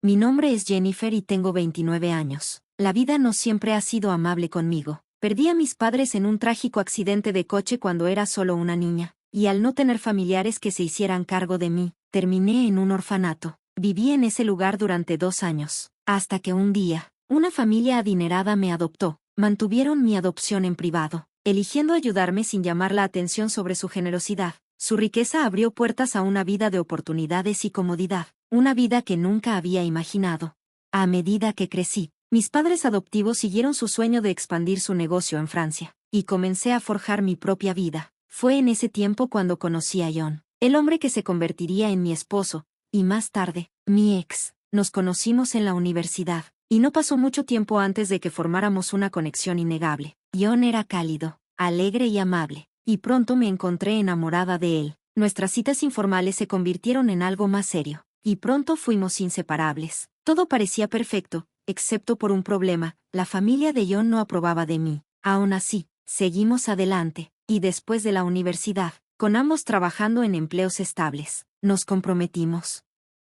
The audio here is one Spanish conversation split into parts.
Mi nombre es Jennifer y tengo 29 años. La vida no siempre ha sido amable conmigo. Perdí a mis padres en un trágico accidente de coche cuando era solo una niña, y al no tener familiares que se hicieran cargo de mí, terminé en un orfanato. Viví en ese lugar durante 2 años, hasta que un día, una familia adinerada me adoptó. Mantuvieron mi adopción en privado, eligiendo ayudarme sin llamar la atención sobre su generosidad. Su riqueza abrió puertas a una vida de oportunidades y comodidad, una vida que nunca había imaginado. A medida que crecí, mis padres adoptivos siguieron su sueño de expandir su negocio en Francia, y comencé a forjar mi propia vida. Fue en ese tiempo cuando conocí a John, el hombre que se convertiría en mi esposo, y más tarde, mi ex. Nos conocimos en la universidad, y no pasó mucho tiempo antes de que formáramos una conexión innegable. John era cálido, alegre y amable, y pronto me encontré enamorada de él. Nuestras citas informales se convirtieron en algo más serio, y pronto fuimos inseparables. Todo parecía perfecto, excepto por un problema: la familia de John no aprobaba de mí. Aún así, seguimos adelante, y después de la universidad, con ambos trabajando en empleos estables, nos comprometimos.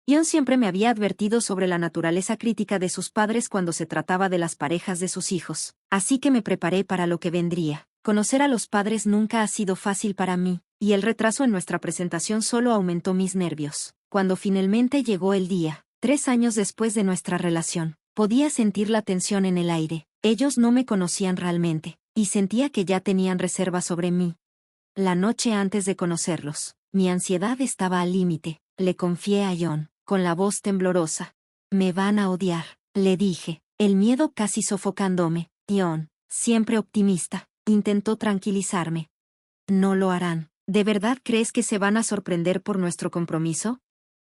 John siempre me había advertido sobre la naturaleza crítica de sus padres cuando se trataba de las parejas de sus hijos, así que me preparé para lo que vendría. Conocer a los padres nunca ha sido fácil para mí, y el retraso en nuestra presentación solo aumentó mis nervios. Cuando finalmente llegó el día, 3 años después de nuestra relación, podía sentir la tensión en el aire. Ellos no me conocían realmente, y sentía que ya tenían reservas sobre mí. La noche antes de conocerlos, mi ansiedad estaba al límite. Le confié a John, con la voz temblorosa. Me van a odiar, le dije, el miedo casi sofocándome. John, siempre optimista, intentó tranquilizarme. No lo harán. ¿De verdad crees que se van a sorprender por nuestro compromiso?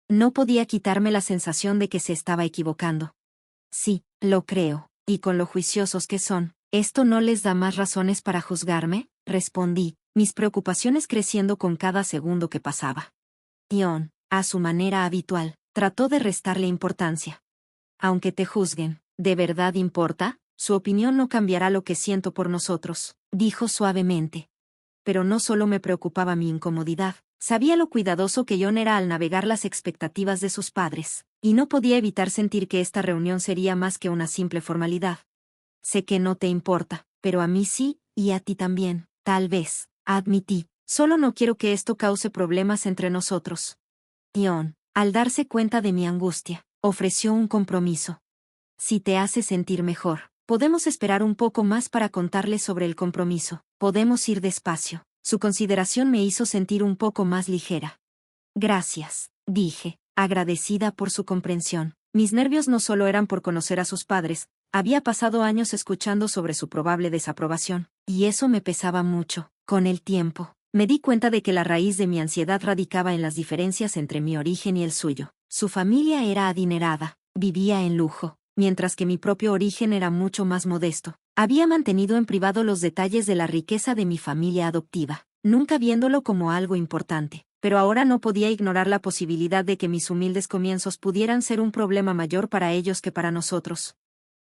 No podía quitarme la sensación de que se estaba equivocando. Sí, lo creo, y con lo juiciosos que son, ¿esto no les da más razones para juzgarme?, respondí, mis preocupaciones creciendo con cada segundo que pasaba. John, a su manera habitual, trató de restarle importancia. Aunque te juzguen, ¿de verdad importa? Su opinión no cambiará lo que siento por nosotros, dijo suavemente. Pero no solo me preocupaba mi incomodidad, sabía lo cuidadoso que John era al navegar las expectativas de sus padres, y no podía evitar sentir que esta reunión sería más que una simple formalidad. Sé que no te importa, pero a mí sí, y a ti también, tal vez, admití. Solo no quiero que esto cause problemas entre nosotros. John, al darse cuenta de mi angustia, ofreció un compromiso. Si te hace sentir mejor, podemos esperar un poco más para contarle sobre el compromiso. Podemos ir despacio. Su consideración me hizo sentir un poco más ligera. Gracias, dije, agradecida por su comprensión. Mis nervios no solo eran por conocer a sus padres, había pasado años escuchando sobre su probable desaprobación, y eso me pesaba mucho. Con el tiempo, me di cuenta de que la raíz de mi ansiedad radicaba en las diferencias entre mi origen y el suyo. Su familia era adinerada, vivía en lujo, mientras que mi propio origen era mucho más modesto. Había mantenido en privado los detalles de la riqueza de mi familia adoptiva, nunca viéndolo como algo importante, pero ahora no podía ignorar la posibilidad de que mis humildes comienzos pudieran ser un problema mayor para ellos que para nosotros.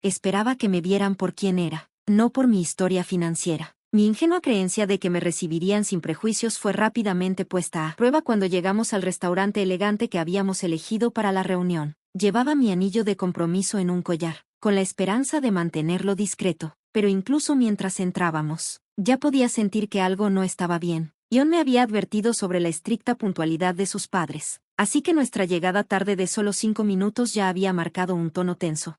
Esperaba que me vieran por quien era, no por mi historia financiera. Mi ingenua creencia de que me recibirían sin prejuicios fue rápidamente puesta a prueba cuando llegamos al restaurante elegante que habíamos elegido para la reunión. Llevaba mi anillo de compromiso en un collar, con la esperanza de mantenerlo discreto, pero incluso mientras entrábamos, ya podía sentir que algo no estaba bien. John me había advertido sobre la estricta puntualidad de sus padres, así que nuestra llegada tarde de solo 5 minutos ya había marcado un tono tenso.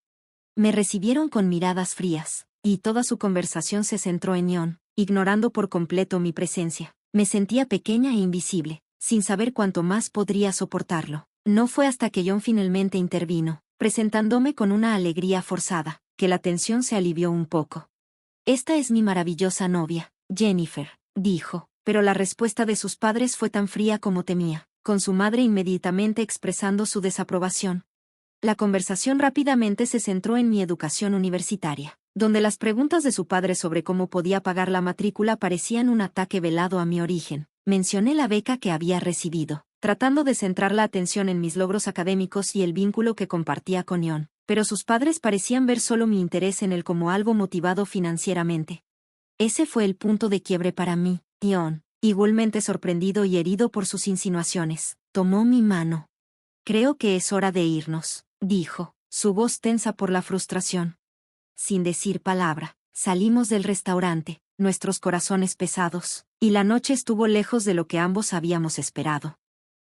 Me recibieron con miradas frías, y toda su conversación se centró en John, ignorando por completo mi presencia. Me sentía pequeña e invisible, sin saber cuánto más podría soportarlo. No fue hasta que John finalmente intervino, presentándome con una alegría forzada, que la tensión se alivió un poco. Esta es mi maravillosa novia, Jennifer, dijo, pero la respuesta de sus padres fue tan fría como temía, con su madre inmediatamente expresando su desaprobación. La conversación rápidamente se centró en mi educación universitaria, donde las preguntas de su padre sobre cómo podía pagar la matrícula parecían un ataque velado a mi origen. Mencioné la beca que había recibido, tratando de centrar la atención en mis logros académicos y el vínculo que compartía con John, pero sus padres parecían ver solo mi interés en él como algo motivado financieramente. Ese fue el punto de quiebre para mí. John, igualmente sorprendido y herido por sus insinuaciones, tomó mi mano. Creo que es hora de irnos, dijo, su voz tensa por la frustración. Sin decir palabra, salimos del restaurante, nuestros corazones pesados, y la noche estuvo lejos de lo que ambos habíamos esperado.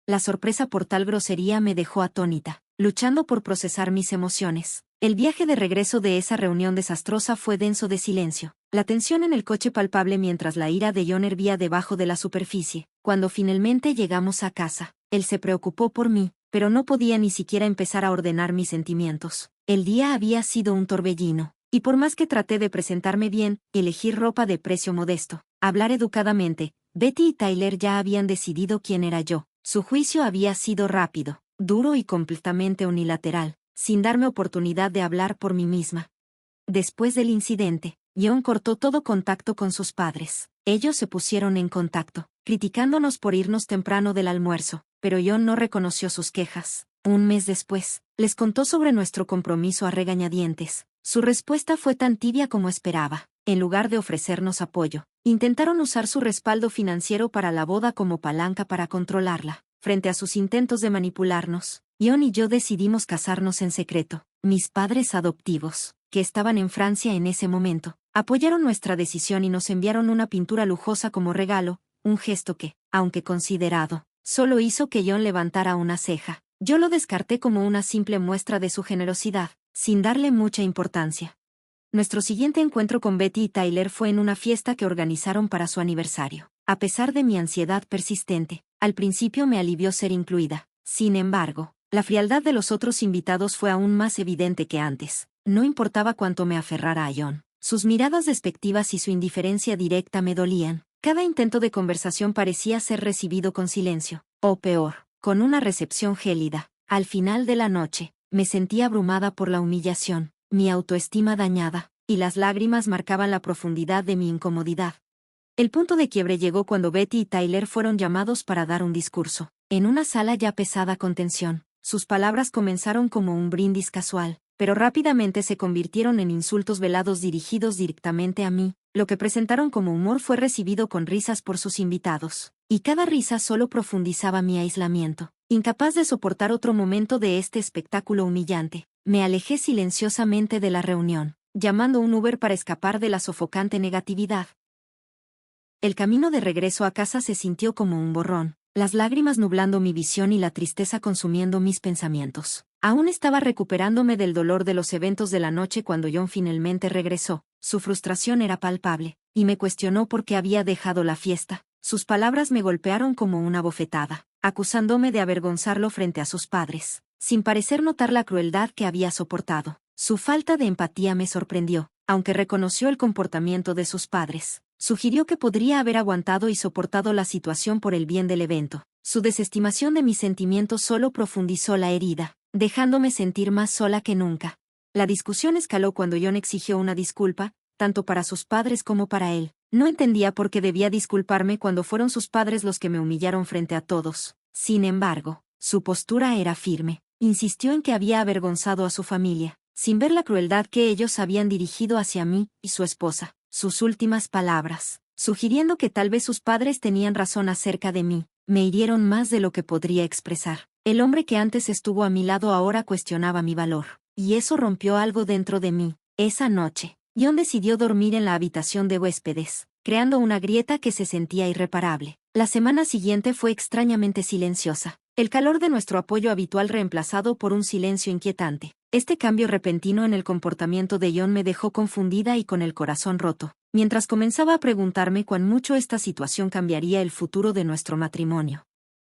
La sorpresa por tal grosería me dejó atónita, luchando por procesar mis emociones. El viaje de regreso de esa reunión desastrosa fue denso de silencio, la tensión en el coche palpable mientras la ira de John hervía debajo de la superficie. Cuando finalmente llegamos a casa, él se preocupó por mí, pero no podía ni siquiera empezar a ordenar mis sentimientos. El día había sido un torbellino, y por más que traté de presentarme bien, elegir ropa de precio modesto, hablar educadamente, Betty y Tyler ya habían decidido quién era yo. Su juicio había sido rápido, duro y completamente unilateral, sin darme oportunidad de hablar por mí misma. Después del incidente, John cortó todo contacto con sus padres. Ellos se pusieron en contacto, criticándonos por irnos temprano del almuerzo, pero John no reconoció sus quejas. Un mes después, les contó sobre nuestro compromiso a regañadientes. Su respuesta fue tan tibia como esperaba. En lugar de ofrecernos apoyo, intentaron usar su respaldo financiero para la boda como palanca para controlarla. Frente a sus intentos de manipularnos, John y yo decidimos casarnos en secreto. Mis padres adoptivos, que estaban en Francia en ese momento, apoyaron nuestra decisión y nos enviaron una pintura lujosa como regalo, un gesto que, aunque considerado, solo hizo que John levantara una ceja. Yo lo descarté como una simple muestra de su generosidad, sin darle mucha importancia. Nuestro siguiente encuentro con Betty y Tyler fue en una fiesta que organizaron para su aniversario. A pesar de mi ansiedad persistente, al principio me alivió ser incluida. Sin embargo, la frialdad de los otros invitados fue aún más evidente que antes. No importaba cuánto me aferrara a John. Sus miradas despectivas y su indiferencia directa me dolían. Cada intento de conversación parecía ser recibido con silencio, o peor, con una recepción gélida. Al final de la noche, me sentí abrumada por la humillación, mi autoestima dañada, y las lágrimas marcaban la profundidad de mi incomodidad. El punto de quiebre llegó cuando Betty y Tyler fueron llamados para dar un discurso, en una sala ya pesada con tensión. Sus palabras comenzaron como un brindis casual, pero rápidamente se convirtieron en insultos velados dirigidos directamente a mí. Lo que presentaron como humor fue recibido con risas por sus invitados, y cada risa solo profundizaba mi aislamiento. Incapaz de soportar otro momento de este espectáculo humillante, me alejé silenciosamente de la reunión, llamando un Uber para escapar de la sofocante negatividad. El camino de regreso a casa se sintió como un borrón, las lágrimas nublando mi visión y la tristeza consumiendo mis pensamientos. Aún estaba recuperándome del dolor de los eventos de la noche cuando John finalmente regresó. Su frustración era palpable, y me cuestionó por qué había dejado la fiesta. Sus palabras me golpearon como una bofetada, acusándome de avergonzarlo frente a sus padres, sin parecer notar la crueldad que había soportado. Su falta de empatía me sorprendió, aunque reconoció el comportamiento de sus padres. Sugirió que podría haber aguantado y soportado la situación por el bien del evento. Su desestimación de mis sentimientos solo profundizó la herida, dejándome sentir más sola que nunca. La discusión escaló cuando John exigió una disculpa, tanto para sus padres como para él. No entendía por qué debía disculparme cuando fueron sus padres los que me humillaron frente a todos. Sin embargo, su postura era firme. Insistió en que había avergonzado a su familia, sin ver la crueldad que ellos habían dirigido hacia mí y su esposa. Sus últimas palabras, sugiriendo que tal vez sus padres tenían razón acerca de mí, me hirieron más de lo que podría expresar. El hombre que antes estuvo a mi lado ahora cuestionaba mi valor, y eso rompió algo dentro de mí. Esa noche, John decidió dormir en la habitación de huéspedes, creando una grieta que se sentía irreparable. La semana siguiente fue extrañamente silenciosa, el calor de nuestro apoyo habitual reemplazado por un silencio inquietante. Este cambio repentino en el comportamiento de John me dejó confundida y con el corazón roto, mientras comenzaba a preguntarme cuán mucho esta situación cambiaría el futuro de nuestro matrimonio.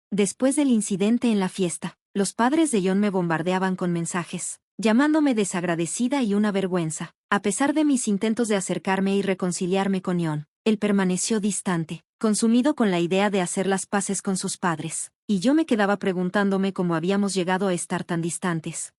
Después del incidente en la fiesta, los padres de John me bombardeaban con mensajes, llamándome desagradecida y una vergüenza. A pesar de mis intentos de acercarme y reconciliarme con John, él permaneció distante, consumido con la idea de hacer las paces con sus padres, y yo me quedaba preguntándome cómo habíamos llegado a estar tan distantes.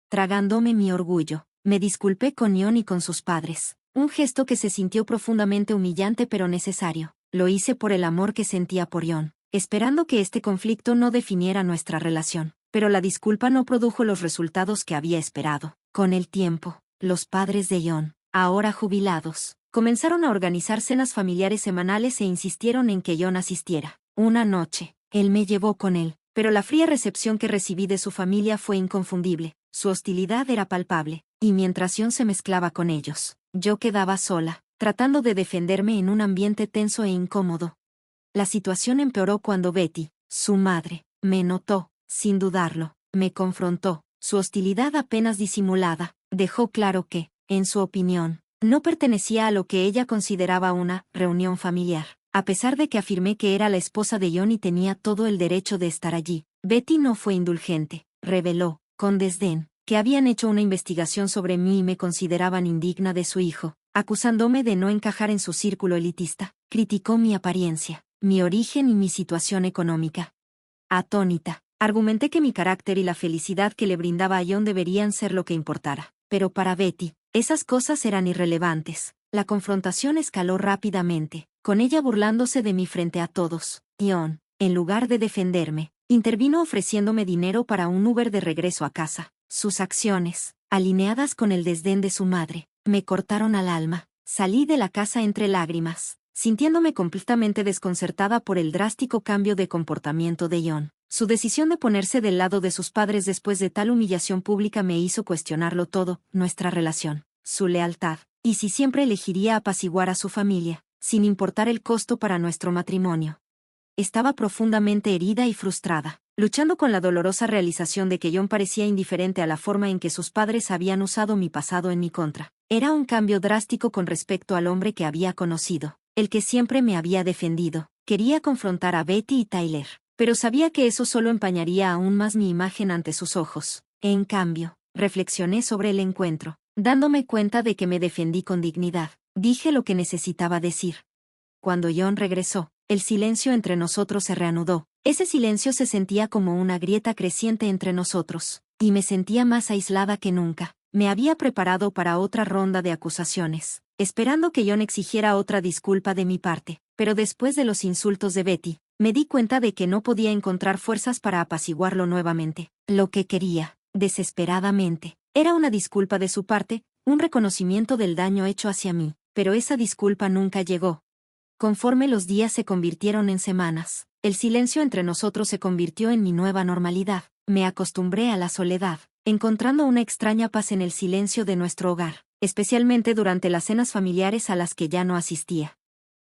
Tragándome mi orgullo, me disculpé con John y con sus padres, un gesto que se sintió profundamente humillante pero necesario. Lo hice por el amor que sentía por John, esperando que este conflicto no definiera nuestra relación, pero la disculpa no produjo los resultados que había esperado. Con el tiempo, los padres de John, ahora jubilados, comenzaron a organizar cenas familiares semanales e insistieron en que John asistiera. Una noche, él me llevó con él, pero la fría recepción que recibí de su familia fue inconfundible. Su hostilidad era palpable, y mientras John se mezclaba con ellos, yo quedaba sola, tratando de defenderme en un ambiente tenso e incómodo. La situación empeoró cuando Betty, su madre, me notó, sin dudarlo, me confrontó. Su hostilidad apenas disimulada, dejó claro que, en su opinión, no pertenecía a lo que ella consideraba una reunión familiar. A pesar de que afirmé que era la esposa de John y tenía todo el derecho de estar allí, Betty no fue indulgente. Reveló, con desdén, que habían hecho una investigación sobre mí y me consideraban indigna de su hijo, acusándome de no encajar en su círculo elitista. Criticó mi apariencia, mi origen y mi situación económica. Atónita, argumenté que mi carácter y la felicidad que le brindaba a John deberían ser lo que importara. Pero para Betty, esas cosas eran irrelevantes. La confrontación escaló rápidamente, con ella burlándose de mí frente a todos. John, en lugar de defenderme, intervino ofreciéndome dinero para un Uber de regreso a casa. Sus acciones, alineadas con el desdén de su madre, me cortaron al alma. Salí de la casa entre lágrimas, sintiéndome completamente desconcertada por el drástico cambio de comportamiento de John. Su decisión de ponerse del lado de sus padres después de tal humillación pública me hizo cuestionarlo todo, nuestra relación, su lealtad, y si siempre elegiría apaciguar a su familia, sin importar el costo para nuestro matrimonio. Estaba profundamente herida y frustrada, luchando con la dolorosa realización de que John parecía indiferente a la forma en que sus padres habían usado mi pasado en mi contra. Era un cambio drástico con respecto al hombre que había conocido, el que siempre me había defendido. Quería confrontar a Betty y Tyler, pero sabía que eso solo empañaría aún más mi imagen ante sus ojos. En cambio, reflexioné sobre el encuentro, dándome cuenta de que me defendí con dignidad. Dije lo que necesitaba decir. Cuando John regresó, el silencio entre nosotros se reanudó. Ese silencio se sentía como una grieta creciente entre nosotros, y me sentía más aislada que nunca. Me había preparado para otra ronda de acusaciones, esperando que John exigiera otra disculpa de mi parte, pero después de los insultos de Betty, me di cuenta de que no podía encontrar fuerzas para apaciguarlo nuevamente. Lo que quería, desesperadamente, era una disculpa de su parte, un reconocimiento del daño hecho hacia mí, pero esa disculpa nunca llegó. Conforme los días se convirtieron en semanas, el silencio entre nosotros se convirtió en mi nueva normalidad. Me acostumbré a la soledad, encontrando una extraña paz en el silencio de nuestro hogar, especialmente durante las cenas familiares a las que ya no asistía.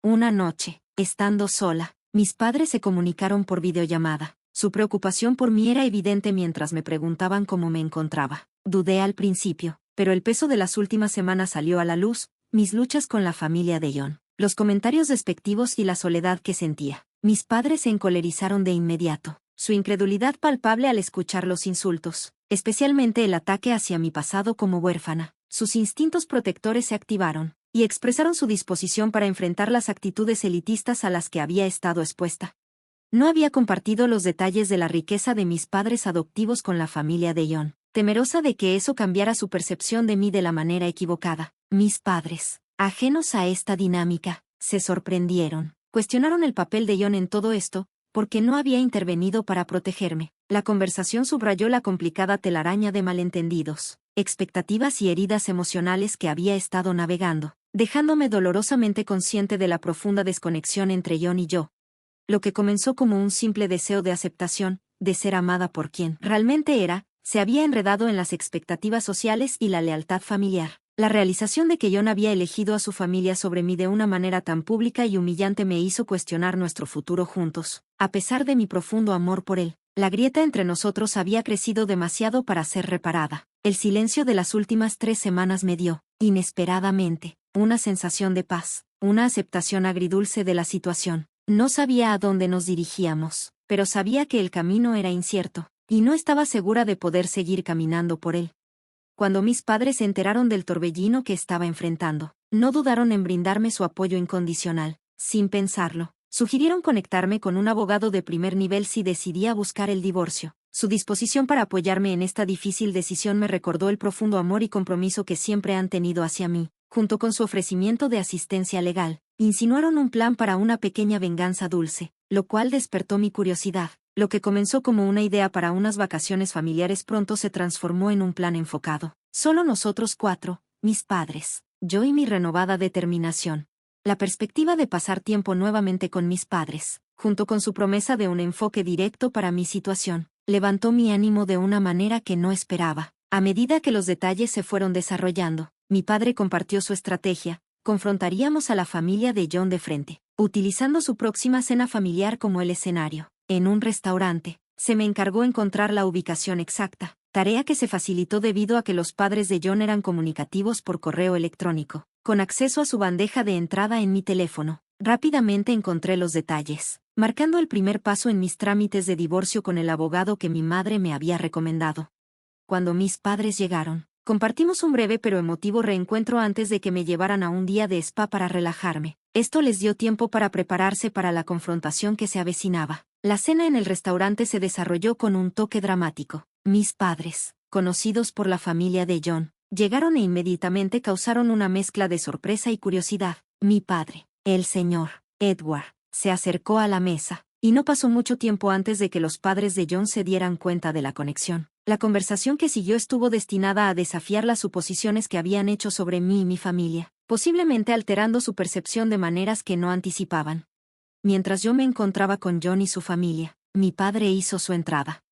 Una noche, estando sola, mis padres se comunicaron por videollamada. Su preocupación por mí era evidente mientras me preguntaban cómo me encontraba. Dudé al principio, pero el peso de las últimas semanas salió a la luz, mis luchas con la familia de John, los comentarios despectivos y la soledad que sentía. Mis padres se encolerizaron de inmediato, su incredulidad palpable al escuchar los insultos, especialmente el ataque hacia mi pasado como huérfana. Sus instintos protectores se activaron, y expresaron su disposición para enfrentar las actitudes elitistas a las que había estado expuesta. No había compartido los detalles de la riqueza de mis padres adoptivos con la familia de John, temerosa de que eso cambiara su percepción de mí de la manera equivocada. Mis padres, ajenos a esta dinámica, se sorprendieron. Cuestionaron el papel de John en todo esto, porque no había intervenido para protegerme. La conversación subrayó la complicada telaraña de malentendidos, expectativas y heridas emocionales que había estado navegando, dejándome dolorosamente consciente de la profunda desconexión entre John y yo. Lo que comenzó como un simple deseo de aceptación, de ser amada por quien realmente era, se había enredado en las expectativas sociales y la lealtad familiar. La realización de que John había elegido a su familia sobre mí de una manera tan pública y humillante me hizo cuestionar nuestro futuro juntos. A pesar de mi profundo amor por él, la grieta entre nosotros había crecido demasiado para ser reparada. El silencio de las últimas 3 semanas me dio, inesperadamente, una sensación de paz, una aceptación agridulce de la situación. No sabía a dónde nos dirigíamos, pero sabía que el camino era incierto, y no estaba segura de poder seguir caminando por él. Cuando mis padres se enteraron del torbellino que estaba enfrentando, no dudaron en brindarme su apoyo incondicional. Sin pensarlo, sugirieron conectarme con un abogado de primer nivel si decidía buscar el divorcio. Su disposición para apoyarme en esta difícil decisión me recordó el profundo amor y compromiso que siempre han tenido hacia mí. Junto con su ofrecimiento de asistencia legal, insinuaron un plan para una pequeña venganza dulce, lo cual despertó mi curiosidad. Lo que comenzó como una idea para unas vacaciones familiares pronto se transformó en un plan enfocado. Solo nosotros 4, mis padres, yo y mi renovada determinación. La perspectiva de pasar tiempo nuevamente con mis padres, junto con su promesa de un enfoque directo para mi situación, levantó mi ánimo de una manera que no esperaba. A medida que los detalles se fueron desarrollando, mi padre compartió su estrategia: confrontaríamos a la familia de John de frente, utilizando su próxima cena familiar como el escenario. En un restaurante, se me encargó encontrar la ubicación exacta, tarea que se facilitó debido a que los padres de John eran comunicativos por correo electrónico, con acceso a su bandeja de entrada en mi teléfono. Rápidamente encontré los detalles, marcando el primer paso en mis trámites de divorcio con el abogado que mi madre me había recomendado. Cuando mis padres llegaron, compartimos un breve pero emotivo reencuentro antes de que me llevaran a un día de spa para relajarme. Esto les dio tiempo para prepararse para la confrontación que se avecinaba. La cena en el restaurante se desarrolló con un toque dramático. Mis padres, conocidos por la familia de John, llegaron e inmediatamente causaron una mezcla de sorpresa y curiosidad. Mi padre, el señor Edward, se acercó a la mesa, y no pasó mucho tiempo antes de que los padres de John se dieran cuenta de la conexión. La conversación que siguió estuvo destinada a desafiar las suposiciones que habían hecho sobre mí y mi familia, posiblemente alterando su percepción de maneras que no anticipaban. Mientras yo me encontraba con John y su familia, mi padre hizo su entrada.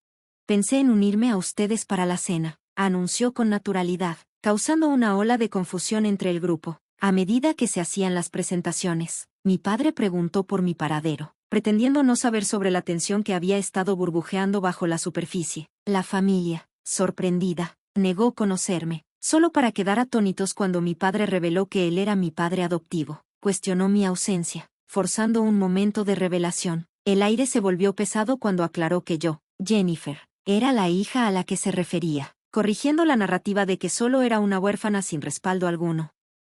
Pensé en unirme a ustedes para la cena, anunció con naturalidad, causando una ola de confusión entre el grupo. A medida que se hacían las presentaciones, mi padre preguntó por mi paradero, pretendiendo no saber sobre la tensión que había estado burbujeando bajo la superficie. La familia, sorprendida, negó conocerme, solo para quedar atónitos cuando mi padre reveló que él era mi padre adoptivo. Cuestionó mi ausencia, forzando un momento de revelación. El aire se volvió pesado cuando aclaró que yo, Jennifer, era la hija a la que se refería, corrigiendo la narrativa de que solo era una huérfana sin respaldo alguno.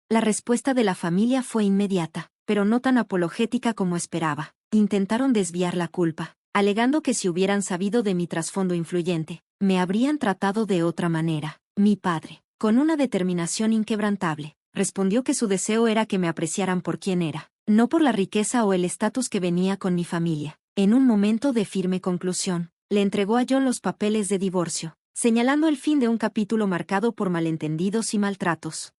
La respuesta de la familia fue inmediata, pero no tan apologética como esperaba. Intentaron desviar la culpa, alegando que si hubieran sabido de mi trasfondo influyente, me habrían tratado de otra manera. Mi padre, con una determinación inquebrantable, respondió que su deseo era que me apreciaran por quien era, no por la riqueza o el estatus que venía con mi familia. En un momento de firme conclusión, le entregó a John los papeles de divorcio, señalando el fin de un capítulo marcado por malentendidos y maltratos.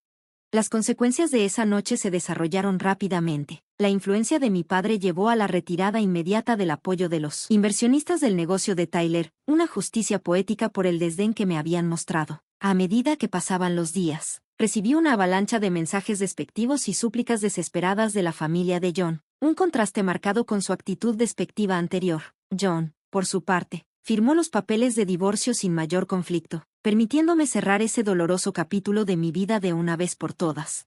Las consecuencias de esa noche se desarrollaron rápidamente. La influencia de mi padre llevó a la retirada inmediata del apoyo de los inversionistas del negocio de Tyler, una justicia poética por el desdén que me habían mostrado. A medida que pasaban los días, recibí una avalancha de mensajes despectivos y súplicas desesperadas de la familia de John, un contraste marcado con su actitud despectiva anterior. John, por su parte, firmó los papeles de divorcio sin mayor conflicto, permitiéndome cerrar ese doloroso capítulo de mi vida de una vez por todas.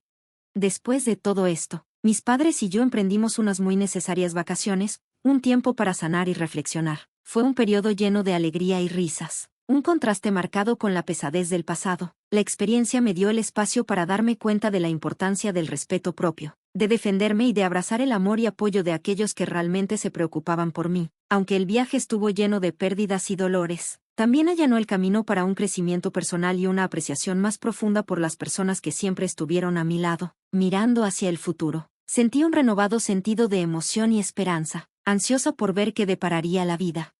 Después de todo esto, mis padres y yo emprendimos unas muy necesarias vacaciones, un tiempo para sanar y reflexionar. Fue un periodo lleno de alegría y risas, un contraste marcado con la pesadez del pasado. La experiencia me dio el espacio para darme cuenta de la importancia del respeto propio, de defenderme y de abrazar el amor y apoyo de aquellos que realmente se preocupaban por mí. Aunque el viaje estuvo lleno de pérdidas y dolores, también allanó el camino para un crecimiento personal y una apreciación más profunda por las personas que siempre estuvieron a mi lado. Mirando hacia el futuro, sentí un renovado sentido de emoción y esperanza, ansiosa por ver qué depararía la vida.